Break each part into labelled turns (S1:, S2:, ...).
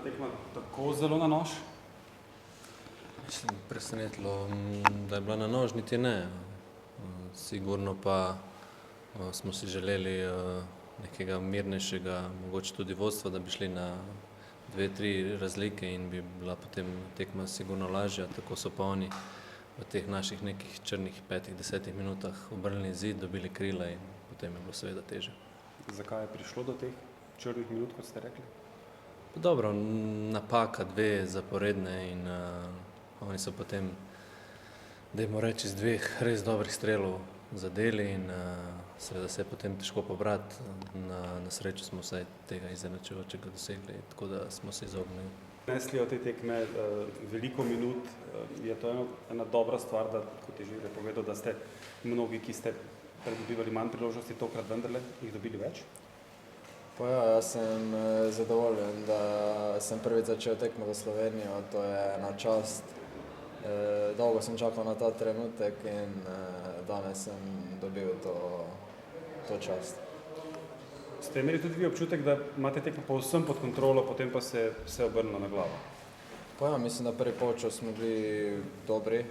S1: tekma tako zelo na nož?
S2: Mislim, presenetilo, da je bila na nož, niti ne. Sigurno pa smo si želeli nekega mirnejšega, mogoče tudi vodstva, da bi šli na 2-3 razlike in bi bila potem tekma sigurno lažja. Tako so pa oni v teh naših nekih črnih 5-10 minutah obrnili zid, dobili krila in potem je bilo seveda težje.
S1: Zakaj je prišlo do teh črnih minut, kot ste rekli?
S2: Dobro, napaka 2 zaporedne in oni so potem, dajmo reči, z 2 res dobrih strelov zadeli in seveda se je potem težko pobrati. Na srečo smo vsaj tega izenačujočega dosegli, tako da smo se izognili.
S1: Nesli od te tekme veliko minut, je to ena dobra stvar, da, kot je že povedal, da ste mnogi, ki ste pridobivali manj priložnosti, tokrat vendarle jih dobili več?
S3: Pa ja, jaz sem zadovoljen, da sem prvič začel tekmo za Slovenijo, to je ena čast. Dolgo sem čakal na ta trenutek in danes sem dobil to čast.
S1: Ste imeli tudi vi občutek, da imate tekmo povsem pod kontrolo, potem pa se vse obrnilo na glavo?
S3: Pa ja, mislim, da prvi polčas smo bili dobri,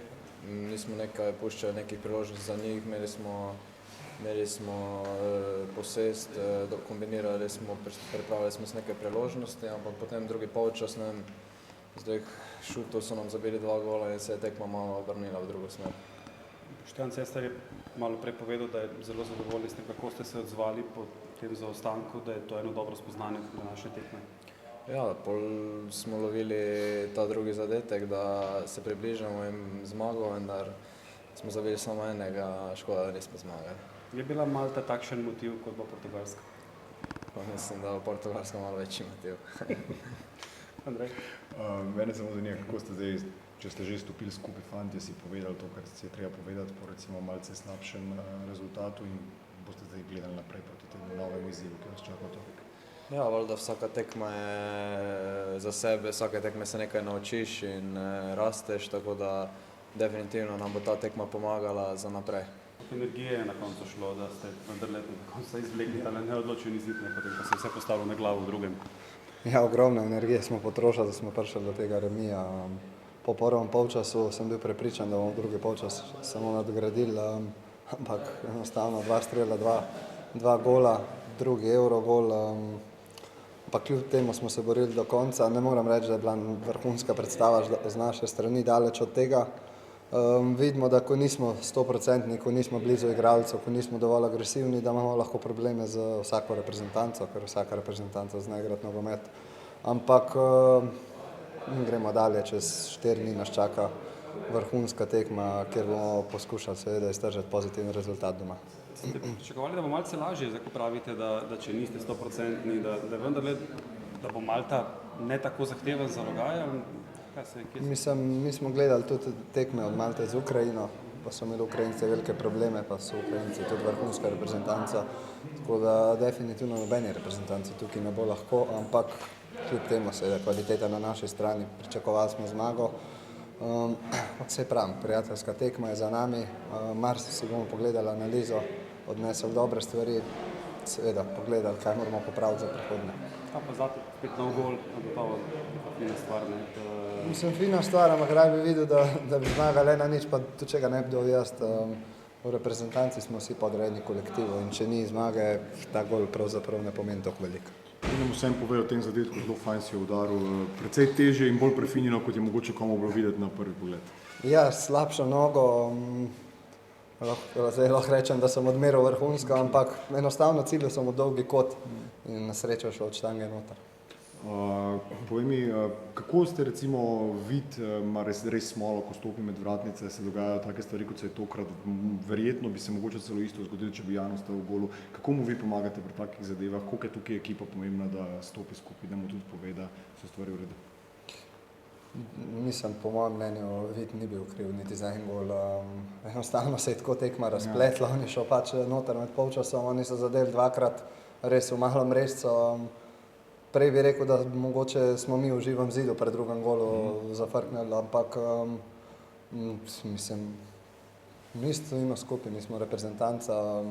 S3: nismo nekaj puščali nekih priložnosti za njih, imeli smo posest, kombinirali smo, pripravili smo se nekaj priložnosti, ampak potem drugi polčas z 2 šutov so nam zabili 2 gola in se je tekma malo obrnila v drugo smer.
S1: Boštjan Cestar je malo prej povedal, da je zelo zadovoljen s tem, kako ste se odzvali po tem zaostanku, da je to eno dobro spoznanje današnje tekme.
S3: Ja, pol smo lovili ta drugi zadetek, da se približamo in zmago, vendar smo zabili samo enega, škoda, da nismo zmagali.
S1: Je bila Malta takšen motiv, kot bo Portugalska?
S3: Pa mislim, da bo Portugalska malo večji motiv.
S1: Andrej?
S4: Mene samo zanima, kako ste zdaj, če ste že stopili skupaj fantje, si povedali to, kar si je treba povedati po recimo malce slabšem rezultatu in boste zdaj gledali naprej proti temu novemu izzivu, ki vas čaka to?
S3: Ja, valjda vsaka tekma je za sebe, vsake tekme se nekaj naučiš in rasteš, tako da definitivno nam bo ta tekma pomagala za naprej.
S1: Energije je na koncu šlo, da ste vendarle na koncu izvlekli ta neodločen izid, potem pa se vse postavilo na glavo v drugem.
S5: Ja, ogromno energije smo potrošili, da smo prišli do tega remija. Po prvem polčasu sem bil prepričan, da bomo drugi polčas samo nadgradili, ampak enostavno 2 strela, 2 gola, drugi Eurogol, pa kljub temu smo se borili do konca. Ne moram reči, da je bila vrhunska predstava z naše strani, daleč od tega. Vidimo, da ko nismo 100%, ko nismo blizu igralcev, ko nismo dovolj agresivni, da imamo lahko probleme z vsako reprezentanco, ker vsaka reprezentanca zna igrati nogomet. Ampak gremo dalje, čez 4 dni nas čaka vrhunska tekma, kjer bomo poskušali seveda iztržiti pozitiven rezultat doma.
S1: Ste pričakovali, da bo malce lažje, zdaj ko pravite, da če niste 100%, da vendarle, da bo Malta ne tako zahteven zalogaj?
S5: Mi smo gledali tudi tekme od Malte z Ukrajino, pa so imeli Ukrajinci velike probleme, pa so Ukrajinci tudi vrhunska reprezentanca, tako da definitivno nobeni reprezentanci tukaj ne bo lahko, ampak kljub temu seveda kvaliteta na naši strani, pričakovali smo zmago. Saj pravim, prijateljska tekma je za nami, marsikaj si bomo pogledali analizo, odnesli dobre stvari, seveda pogledali, kaj moramo popraviti za prihodnje.
S1: Pa zate, 5 nov gol, gotovo fina stvar, ne?
S5: Mislim, fina stvar, ampak rad bi videl, da bi zmagali 1-0, pa tudi če ga ne bi dal jaz. V reprezentanci smo vsi podrejeni kolektivu in če ni zmage, ta gol pravzaprav ne pomeni tako veliko.
S4: Nam vsem povedal o tem zadetku, zelo fajn si je udaril, precej težje in bolj prefinjeno, kot je mogoče komu bilo videti na prvi pogled.
S5: Ja, slabšo nogo, zdaj lahko rečem, da sem odmeril vrhunsko, ampak enostavno ciljal sem v dolgi kot in na srečo šel od štange noter.
S4: Povej mi, kako ste recimo vid, ima res smolo, ko stopi med vratnice, se dogajajo take stvari, kot se je tokrat, verjetno bi se mogoče celo isto zgodilo, če bi Jan ostal v golu. Kako mu vi pomagate pri takih zadevah, koliko je tukaj ekipa pomembna, da stopi skupaj, da mu tudi pove, da so stvari v redu?
S5: Mislim, po mojem mnenju, vid ni bil kriv niti za en gol. Enostavno se je tako tekma razpletla, on je šel pač noter med polčasom, oni so zadeli 2-krat res v malo mrežco. Prej bi rekel, da mogoče smo mi v živem zidu pred drugim golu zafrknili, ampak mislim, mi stojimo skupaj, mi smo reprezentanca,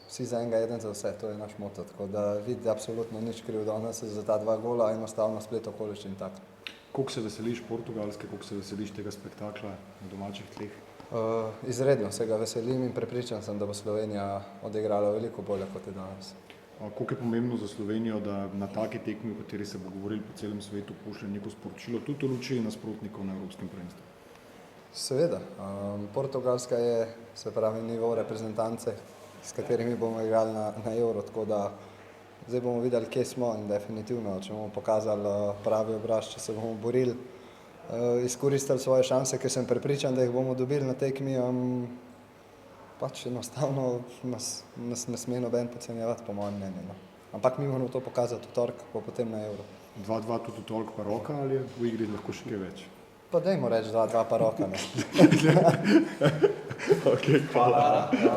S5: vsi za enega, eden za vse, to je naš moto. Tako da vidi absolutno nič kriv danes za ta 2 gola, enostavno splet okoliščin tak.
S4: Koliko se veseliš Portugalske, koliko se veseliš tega spektakla na domačih tleh?
S5: Izredno se ga veselim in prepričan sem, da bo Slovenija odigrala veliko bolje kot je danes.
S4: Koliko je pomembno za Slovenijo, da na taki tekmi, o kateri se bo govorili po celem svetu, pošlje neko sporočilo tudi v luči nasprotnikov na Evropskem prvenstvu?
S5: Seveda, Portugalska je, se pravi, nivo reprezentance, s katerimi bomo igrali na Euro, tako da zdaj bomo videli, kje smo in definitivno, če bomo pokazali pravi obraz, če se bomo borili, izkoristili svoje šanse, ker sem prepričan, da jih bomo dobili na tekmi, pač enostavno nas ne sme noben podcenjevati, po mojem mnenju. No. Ampak mi moramo to pokazati v torek, pa potem na Euro.
S4: 2-2 tudi toliko pa roka ali je v igri lahko še kaj več?
S5: Pa dajmo reči 2-2 pa roka. Ne.
S4: Okay, hvala.